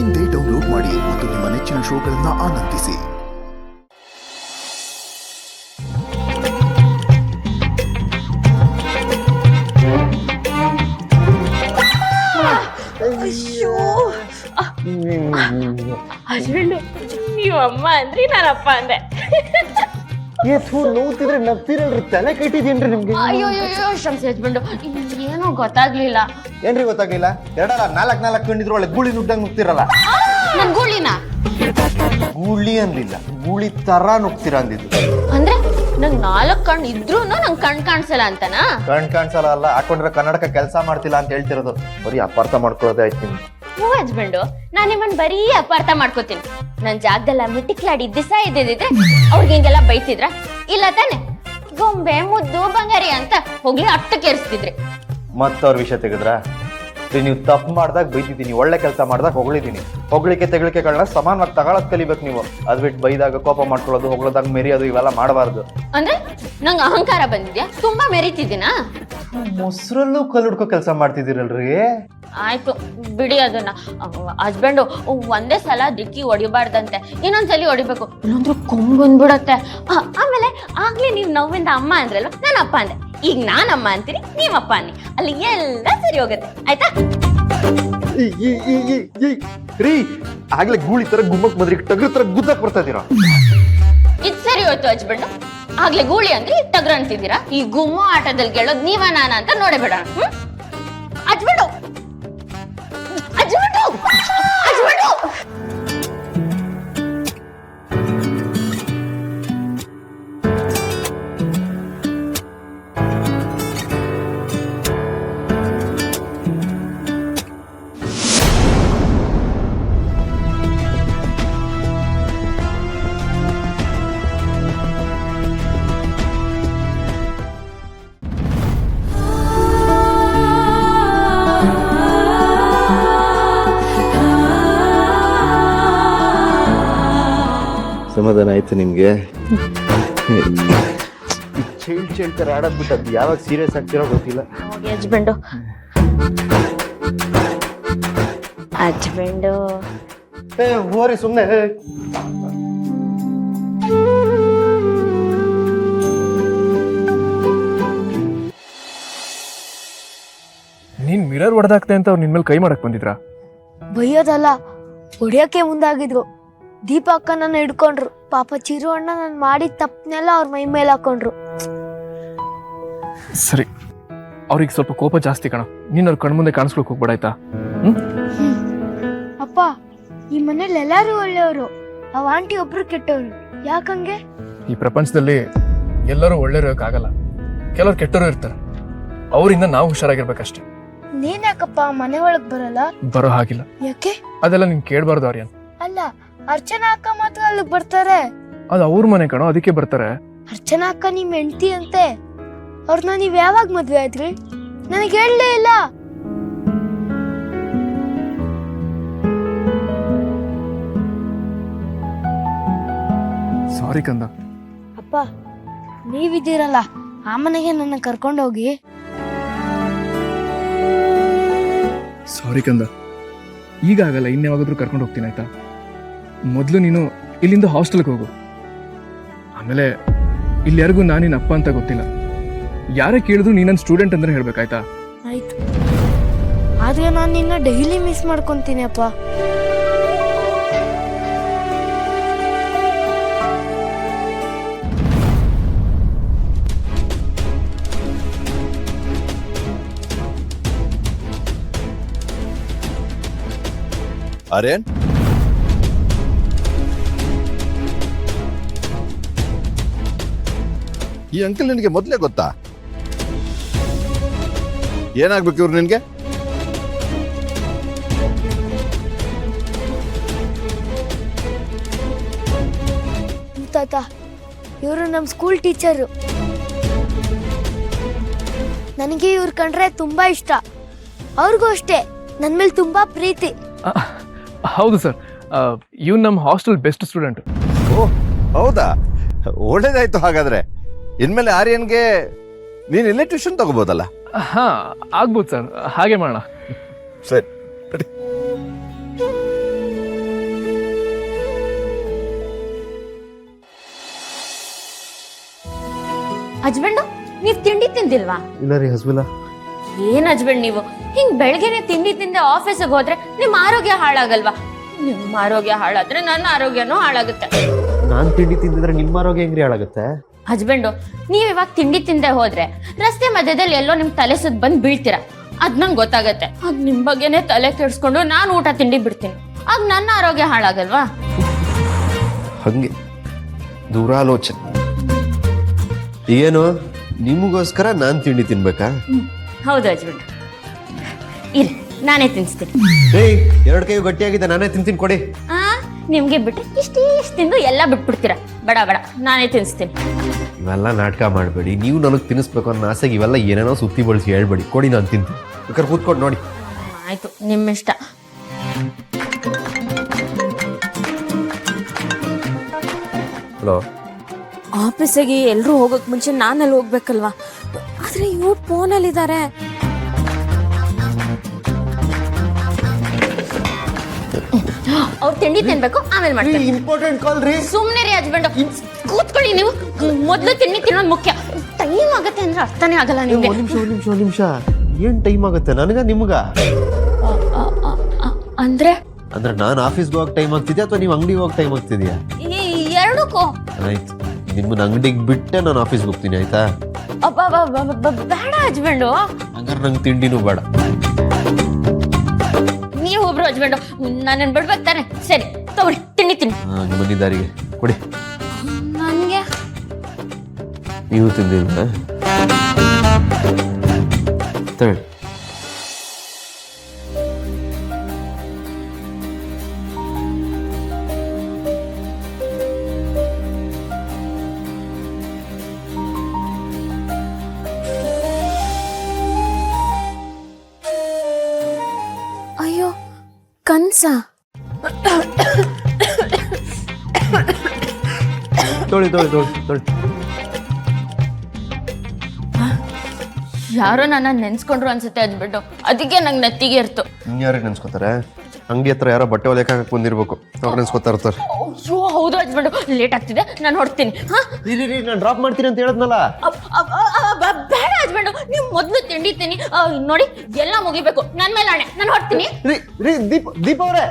ಇಂದೇ ಡೌನ್ಲೋಡ್ ಮಾಡಿ ಮತ್ತು ನಿಮ್ಮ ನೆಚ್ಚಿನ ಶೋಗಳನ್ನು ಆನಂದಿಸಿ. ನೀವು ಅಮ್ಮ ಅಂದ್ರಿ ನಾನು ಅಪ್ಪ ಅಂದೆ. ನೋಡ್ತಿದ್ರೆ ನಗ್ತಿರಲ್ರಿ, ತಲೆ ಕೆಟ್ಟಿದೇನ್ರಿ ನಿಮ್ಗೆ? ಅಯ್ಯೋ ಶ್ರಮಿಸಿ ಹಸ್ಬೆಂಡು, ಏನೋ ಗೊತ್ತಾಗ್ಲಿಲ್ಲ. ಏನ್ರಿ ಗೊತ್ತಾಗ್ಲಿಲ್ಲ? ಎರಡಲ್ಲ ನಾಲ್ಕು ಕಣ್ಣಿದ್ರು ಒಳ್ಳೆ ಗೂಳಿ ನುಗ್ದಂಗ್ ನುಗ್ತಿರಲ್ಲ. ನನ್ ಗೂಳಿನ ಗೂಳಿ ಅನ್ಲಿಲ್ಲ, ಗೂಳಿ ತರ ನುಗ್ತೀರ ಅಂದಿದ್ದು. ಅಂದ್ರೆ ನಂಗ್ 4 ಕಣ್ಣು ಇದ್ರು ನಂಗ್ ಕಣ್ ಕಾಣಿಸಲ್ಲ ಅಂತನಾ? ಕಣ್ ಕಾಣಿಸಲ್ಲ ಅಲ್ಲ, ಹಾಕೊಂಡ್ರೆ ಕನ್ನಡಕ ಕೆಲಸ ಮಾಡ್ತಿಲ್ಲ ಅಂತ ಹೇಳ್ತಿರೋದು. ಬರೀ ಅಪಾರ್ಥ ಮಾಡ್ಕೊಳ್ಳೋದೇ ಆಯ್ತು ನಿಮ್ಗೆ. ಹ್ಞೂ ಹಸ್ಬೆಂಡು, ನಾನು ನಿಮ್ಮನ್ ಬರೀ ಅಪಾರ್ಥ ಮಾಡ್ಕೋತೀನಿ. ನನ್ ಜಾಗದಲ್ಲ ಮಿಟಿಕ್ಲಾಡಿ ದಿಸ ಇದ್ದಿದ್ರೆ ಅವ್ರಿಗೆ ಹಿಂಗೆಲ್ಲ ಬೈತಿದ್ರ ಇಲ್ಲ ತಾನೆ? ಗೊಂಬೆ ಮುದ್ದು ಬಂಗಾರಿ ಅಂತ ಹೋಗ್ಲಿ ಅಟ್ಟಕ್ಕೆ ಏರಿಸ್ತಿದ್ರಿ. ಮತ್ತ ಅವ್ರ ವಿಷಯ ತೆಗೆದ್ರ? ನೀವು ತಪ್ಪು ಮಾಡ್ದಾಗ ಬೈತಿದ್ದೀನಿ, ಒಳ್ಳೆ ಕೆಲಸ ಮಾಡ್ದಾಗ ಹೊಗಳಿದ್ದೀನಿ. ಹೊಗಳಿಕೆ ತೆಗಳಿಕೆಗಳನ್ನ ಸಮಾನವಾಗಿ ತಗೊಳಕ್ ಕಲಿಬೇಕು ನೀವು. ಅದ್ ಬಿಟ್ಟು ಬೈದಾಗ ಕೋಪ ಮಾಡ್ಕೊಳ್ಳೋದು, ಹೊಗಳದಾಗ ಮೆರಿಯೋದು ಇವೆಲ್ಲ ಮಾಡಬಾರ್ದು. ಅಂದ್ರೆ ನಂಗೆ ಅಹಂಕಾರ ಬಂದಿದ್ಯಾ? ತುಂಬಾ ಮೆರಿತಿದ್ದೀನಾ? ಮೊಸರಲ್ಲೂ ಕಲ್ಲುಡ್ಕೋ ಕೆಲಸ ಮಾಡ್ತಿದ್ದೀರಲ್ರಿ. ಆಯ್ತು ಬಿಡಿ ಅದನ್ನ. ಹಸ್ಬೆಂಡು ಒಂದೇ ಸಲ ದಿಕ್ಕಿ ಹೊಡಿಬಾರ್ದಂತೆ, ಇನ್ನೊಂದ್ಸಲಿ ಹೊಡಿಬೇಕು, ಇಲ್ಲಂದ್ರೂ ಕೊಂಬ್ ಬಂದ್ಬಿಡತ್ತೆ. ಆಮೇಲೆ ಆಗ್ಲೇ ನೀವ್ ನೋವಿಂದ ಅಮ್ಮ ಅಂದ್ರಲ್ವ, ನಾನು ಅಪ್ಪ ಅಂದೆ. ಈಗ ನಾನ್ ಅಮ್ಮ ಅಂತೀರಿ, ನೀವ್ ಅಪ್ಪ ಅನ್ನಿ, ಅಲ್ಲಿ ಎಲ್ಲ ಸರಿ ಹೋಗುತ್ತೆ. ಆಯ್ತಾ? ರೀ ಆಗ್ಲೇ ಗೂಳಿ ತರ ಗುಮ್ಮಕ್ ಮದ್ರಿ ಟಗ್ರ ತರ ಗುದ್ದಕ್ ಬರ್ತಾ ಇದೀರ. ಇದ್ ಸರಿ ಹೋಯ್ತು ಹಸ್ಬೆಂಡು. ಆಗ್ಲೇ ಗೂಳಿ ಅಂದ್ರೆ ಟಗ್ರ ಅಂತಿದ್ದೀರಾ. ಈ ಗುಮ್ಮ ಆಟದಲ್ಲಿ ಗೆಳೋದ್ ನೀವ ನಾನ ಅಂತ ನೋಡೇ ಬಿಡೋಣ. ಹಸ್ಬೆಂಡು ಹಸ್ಬೆಂಡು ಹಸ್ಬೆಂಡು ಸಮಾಧಾನ ಆಯ್ತು ನಿಮ್ಗೆ? ಚೇಳ್ತಾರೆ ಆಡೋದ್ ಬಿಟ್ಟು ಅದು ಯಾವಾಗ ಸೀರಿಯಸ್ ಆಗ್ತಿರೋ ಗೊತ್ತಿಲ್ಲ. ಹಸ್ಬೆಂಡು ಹಸ್ಬೆಂಡು ಹೋರಿ ಸುಮ್ನೆ. ನೀನ್ ಮಿರರ್ ಹೊಡೆದಾಕ್ತೆ ಅಂತ ಅವ್ರು ನಿನ್ ಮೇಲೆ ಕೈ ಮಾಡಕ್ ಬಂದಿದ್ರಾ? ಬೈಯೋದಲ್ಲ, ಹೊಡಿಯಕ್ಕೆ ಮುಂದಾಗಿದ್ರು. ದೀಪ ಅಕ್ಕ ನನ್ನ ಹಿಡ್ಕೊಂಡ್ರು. ಪಾಪ ಚಿರು ಅಣ್ಣ ನಾನು ಮಾಡಿದ ತಪ್ಪನೆಲ್ಲ ಅವ್ರ ಮೈ ಮೇಲೆ ಹಾಕೊಂಡ್ರು. ಸರಿ, ಅವ್ರಿಗೆ ಸ್ವಲ್ಪ ಕೋಪ ಜಾಸ್ತಿ ಕಣ. ನೀನ್ ಅವ್ರ ಕಣ್ಮುಂದೆ ಕಾಣಿಸ್ಕೊಳಕ್ ಹೋಗ್ಬೇಡ ಆಯ್ತಾ? ಅಪ್ಪ, ಈ ಮನೇಲಿ ಎಲ್ಲಾರು ಒಳ್ಳೆಯವರು, ಅವ ಆಂಟಿ ಒಬ್ರು ಕೆಟ್ಟವ್ರು. ಯಾಕಂಗೆ? ಈ ಪ್ರಪಂಚದಲ್ಲಿ ಎಲ್ಲರೂ ಒಳ್ಳೆಯವ್ರಾಗಲ್ಲ, ಕೆಲವ್ರು ಕೆಟ್ಟವರು ಇರ್ತಾರೆ. ಅವರಿಂದ ನಾವು ಹುಷಾರಾಗಿರ್ಬೇಕಷ್ಟೇ. ನೀನ್ ಯಾಕಪ್ಪ ಮನೆ ಒಳಗ್ ಬರಲ್ಲ? ಬರೋ ಹಾಗಿಲ್ಲ. ಯಾಕೆ? ಅದೆಲ್ಲ ನೀನ್ ಕೇಳ್ಬಾರ್ದು ಆರ್ಯನ್. ಅಲ್ಲ, ಅರ್ಚನಾ ಅಕ್ಕ ಮಾತ್ರ ಅಲ್ಲಿಗೆ ಬರ್ತಾರೆ. ಅದು ಅವ್ರ ಮನೆ ಕಣೋ, ಅದಕ್ಕೆ ಬರ್ತಾರೆ. ಅರ್ಚನಾ ಅಕ್ಕ ನಿಮ್ ಹೆಂಡತಿ ಅಂತೆ. ಅವ್ರನ್ನ ನೀವ್ ಯಾವಾಗ ಮದ್ವೆ ಆದ್ರಿ? ನನಗೆ ಹೇಳಲೇ ಇಲ್ಲ. ಸಾರಿ ಕಂದ. ಅಪ್ಪ, ನೀವಿದ್ದೀರಲ್ಲ ಆ ಮನೆಗೆ ನನ್ನ ಕರ್ಕೊಂಡೋಗಿ. ಸಾರಿ ಕಂದ, ಈಗ ಆಗಲ್ಲ, ಇನ್ಯಾವಾಗಾದ್ರೂ ಕರ್ಕೊಂಡು ಹೋಗ್ತೀನಿ ಆಯ್ತಾ? ಮೊದಲು ನೀನು ಇಲ್ಲಿಂದ ಹಾಸ್ಟೆಲ್ಗೆ ಹೋಗು. ಆಮೇಲೆ ಇಲ್ಲಿ ಯಾರಿಗೂ ನಾನಿನ್ ಅಪ್ಪ ಅಂತ ಗೊತ್ತಿಲ್ಲ. ಯಾರೇ ಕೇಳಿದ್ರು ನೀ ನನ್ನ ಸ್ಟೂಡೆಂಟ್ ಅಂದ್ರೆ ಹೇಳ್ಬೇಕಾಯ್ತಾ? ಆಯ್ತು, ಆದ್ರೆ ನಾನು ನಿನ್ನ ಡೈಲಿ ಮಿಸ್ ಮಾಡ್ಕೊಂತೀನಿ ಅಪ್ಪ. ಆರ್ಯನ್, ಈ ಅಂಕಲ್ ನಿನಗೆ ಮೊದಲೇ ಗೊತ್ತಾ? ಏನಾಗ್ಬೇಕು ಇವ್ರು ನಿನ್ಗೆ? ತಾತ, ಇವರು ನಮ್ಮ ಸ್ಕೂಲ್ ಟೀಚರು. ನನಗೆ ಇವ್ರು ಕಂಡ್ರೆ ತುಂಬಾ ಇಷ್ಟ. ಅವ್ರಿಗೂ ಅಷ್ಟೇ ನನ್ನ ಮೇಲೆ ತುಂಬಾ ಪ್ರೀತಿ. ಹೌದು ಸರ್, ಇವ್ನು ನಮ್ಮ ಹಾಸ್ಟೆಲ್ ಬೆಸ್ಟ್ ಸ್ಟೂಡೆಂಟ್. ಓ ಹೌದಾ? ಒಳ್ಳೇದಾಯ್ತು. ಹಾಗಾದ್ರೆ ಇನ್ಮೇಲೆ ಆರ್ಯನ್ಗೆ ನೀನು ಇಲ್ಲೇ ಟ್ಯೂಷನ್ ತಗೋಬೋದಲ್ಲ? ಹಾ, ಆಗ್ಬೋದು ಸರ್, ಹಾಗೆ ಮಾಡೋಣ. ಸರಿ. ಹಸ್ಬೆಂಡು ನೀವ್ ತಿಂಡಿ ತಿಂದಿಲ್ವಾ? ಇಲ್ಲ ರೀ ಹಸ್ಬಿಲ್ಲ. ಏನ್ ಹಸ್ಬೆಂಡ್ ನೀವು ಹಿಂಗ್ ಬೆಳಗ್ಗೆನೆ ತಿಂಡಿ ತಿಂದೆ ಆಫೀಸಿಗೆ ಹೋದ್ರೆ ನಿಮ್ ಆರೋಗ್ಯ ಹಾಳಾಗಲ್ವಾ? ನಿಮ್ ಆರೋಗ್ಯ ಹಾಳಾದ್ರೆ ನನ್ನ ಆರೋಗ್ಯನೂ ಹಾಳಾಗುತ್ತೆ. ನಾನ್ ತಿಂಡಿ ತಿಂದಿದ್ರೆ ನಿಮ್ಮ ಆರೋಗ್ಯ ಹೆಂಗ್ರಿ ಹಾಳಾಗುತ್ತೆ? ಹಸ್ಬೆಂಡು ನೀವ್ ಇವಾಗ ತಿಂಡಿ ತಿಂದೆ ಹೋದ್ರೆ ರಸ್ತೆ ಮಧ್ಯದಲ್ಲಿ ಎಲ್ಲೋ ನಿಮ್ ತಲೆ ಸುತ್ತ ಬಂದ್ ಬೀಳ್ತೀರಾ. ಅದ್ ನಂಗೆ ಗೊತ್ತಾಗತ್ತೆ. ಆಗ ನಿಮ್ ಬಗ್ಗೆನೆ ತಲೆ ಕೆಡ್ಸ್ಕೊಂಡು ನಾನು ಊಟ ತಿಂಡಿ ಬಿಡ್ತೀನಿ. ಆಗ ನನ್ನ ಆರೋಗ್ಯ ಹಾಳಾಗಲ್ವಾ? ಹಂಗೆ ದೂರಾಲೋಚನೆ. ಏನು ನಿಮಗೋಸ್ಕರ ನಾನು ತಿಂಡಿ ತಿನ್ಬೇಕಾ? ಹೌದು ಹಸ್ಬೆಂಡ್, ಇರಿ ನಾನೇ ತಿನ್ಸ್ತೀನಿ. ಏಯ್, 2 ಕೈ ಗಟ್ಟಿಯಾಗಿದೆ, ನಾನೇ ತಿಂತೀನಿ, ಕೊಡಿ. ನಿಮ್ಗೆ ಬಿಟ್ರೆ ಇಷ್ಟು ತಿಂದು ಎಲ್ಲ ಬಿಟ್ಬಿಡ್ತೀರಾ. ಬೇಡ ಬೇಡ, ನಾನೇ ತಿನ್ಸ್ತೀನಿ. ಇವೆಲ್ಲ ನಾಟಕ ಮಾಡಬೇಡಿ. ನೀವು ನನಗೆ ತಿನ್ನಿಸ್ಬೇಕು ಅನ್ನೋ ಆಸೆಗೆ ಇವೆಲ್ಲ ಏನೇನೋ ಸುತ್ತಿ ಬಳಸಿ ಹೇಳ್ಬೇಡಿ. ಕೊಡಿ, ನಾನು ತಿಂತೀನಿ. ಬೇಕಾದ್ರೆ ಕೂತ್ಕೊಂಡು ನೋಡಿ. ಆಯ್ತು, ನಿಮ್ಮಿಷ್ಟ. ಹಲೋ. ಆಫೀಸಿಗೆ ಎಲ್ಲರೂ ಹೋಗೋಕ್ ಮುಂಚೆ ನಾನಲ್ಲಿ ಹೋಗ್ಬೇಕಲ್ವಾ? ಆದ್ರೆ ಇವ್ರು ಫೋನಲ್ಲಿದ್ದಾರೆ. ಅವ್ರು ತಿಂಡಿ ತಿನ್ಬೇಕು, ಆಮೇಲೆ ಮಾಡ್ತೀನಿ. ಇಂಪಾರ್ಟೆಂಟ್ ಕಾಲ್ ರೀ. ಸುಮ್ನೆ ರೀ ಹಸ್ಬೆಂಡ್, ಕೂತ್ಕೊಳ್ಳಿ. ನೀವು ಮೊದ್ಲು ತಿಂಡಿ ತಿನ್ನೋದು ಮುಖ್ಯ. ಟೈಮ್ ಆಗತ್ತೆ ಅಂದ್ರೆ ಅರ್ಥನೇ ಆಗಲ್ಲ ನಿಮ್ಗೆ. ಒಂದ್ ನಿಮಿಷ. ಏನ್ ಟೈಮ್ ಆಗುತ್ತೆ ನನಗ ನಿಮ್ಗ? ಅಂದ್ರೆ ನಾನು ಆಫೀಸ್ಗೆ ಹೋಗಕ್ ಟೈಮ್ ಆಗ್ತಿದ್ಯಾ ಅಥವಾ ನೀವು ಅಂಗಡಿಗೆ ಹೋಗಕ್ ಟೈಮ್ ಆಗ್ತಿದ್ಯಾ? ಎರಡಕ್ಕೂ. ಆಯ್ತು, ನಿಮ್ಮನ್ನ ಅಂಗಡಿಗೆ ಬಿಟ್ಟೆ ನಾನು ಆಫೀಸ್ಗೆ ಹೋಗ್ತೀನಿ, ಆಯ್ತಾ? ಬೇಡ ಹಸ್ಬೆಂಡು. ಹಂಗಾರೆ ನಂಗೆ ತಿಂಡಿನೂ ಬೇಡ. ನೀವು ಒಬ್ರು ಹಸ್ಬೆಂಡು, ನನ್ನನ್ನು ಬಿಡ್ಬೇಕು ತಾನೆ? ಸರಿ ತಗೊಳ್ಳಿ, ತಿಂಡಿ ತಿನ್ನಿ. ನಿಮ್ಮ ಮನೆ ದಾರಿಗೆ ಕೊಡಿ. ನನಗೆ ನೀವು ತಿಂದಿಲ್ಲ ತಗೊಳ್ಳಿ. ಅಯ್ಯೋ, ಕನ್ಸ. ತೊಳಿ ತೊಳಿ ತೊಳಿ ತೊಳಿ. ಯಾರೋ ನನ್ನ ನೆನ್ಸ್ಕೊಂಡ್ರು ಅನ್ಸುತ್ತೆ ಹಸ್ಬೆಂಡು. ಅದಕ್ಕೆ ನಂಗೆ ನೆತ್ತಿಗೆ ಇರ್ತು. ಇನ್ಯಾರಿಗೆ ನೆನ್ಸ್ಕೊತಾರೆ? ಅಂಗಡಿ ಹತ್ರ ಯಾರೋ ಬಟ್ಟೆ ಹೊಲಿಯಕ್ಕೆ ಬಂದಿರ್ಬೇಕು, ಅವ್ರು ನೆನ್ಸ್ಕೊತಾ ಇರ್ತಾರೆ. ಅಯ್ಯೋ ಹೌದು ಹಸ್ಬೆಂಡು, ಲೇಟ್ ಆಗ್ತಿದೆ, ನಾನು ಹೊಡ್ತೀನಿ. ನಾನು ಡ್ರಾಪ್ ಮಾಡ್ತೀನಿ ಅಂತ ಹೇಳಿದ್ನಲ್ಲ. ಬೇಡ ಹಸ್ಬೆಂಡು, ನೀವು ಮೊದಲು ತಿಂಡಿ ತಿನ್ನಿ. ನೋಡಿ ಎಲ್ಲ ಮುಗಿಬೇಕು, ನನ್ನ ಮೇಲೆ ಆಣೆ, ನಾನು ಹೊಡ್ತೀನಿ. ದೀಪ ಅವರೇ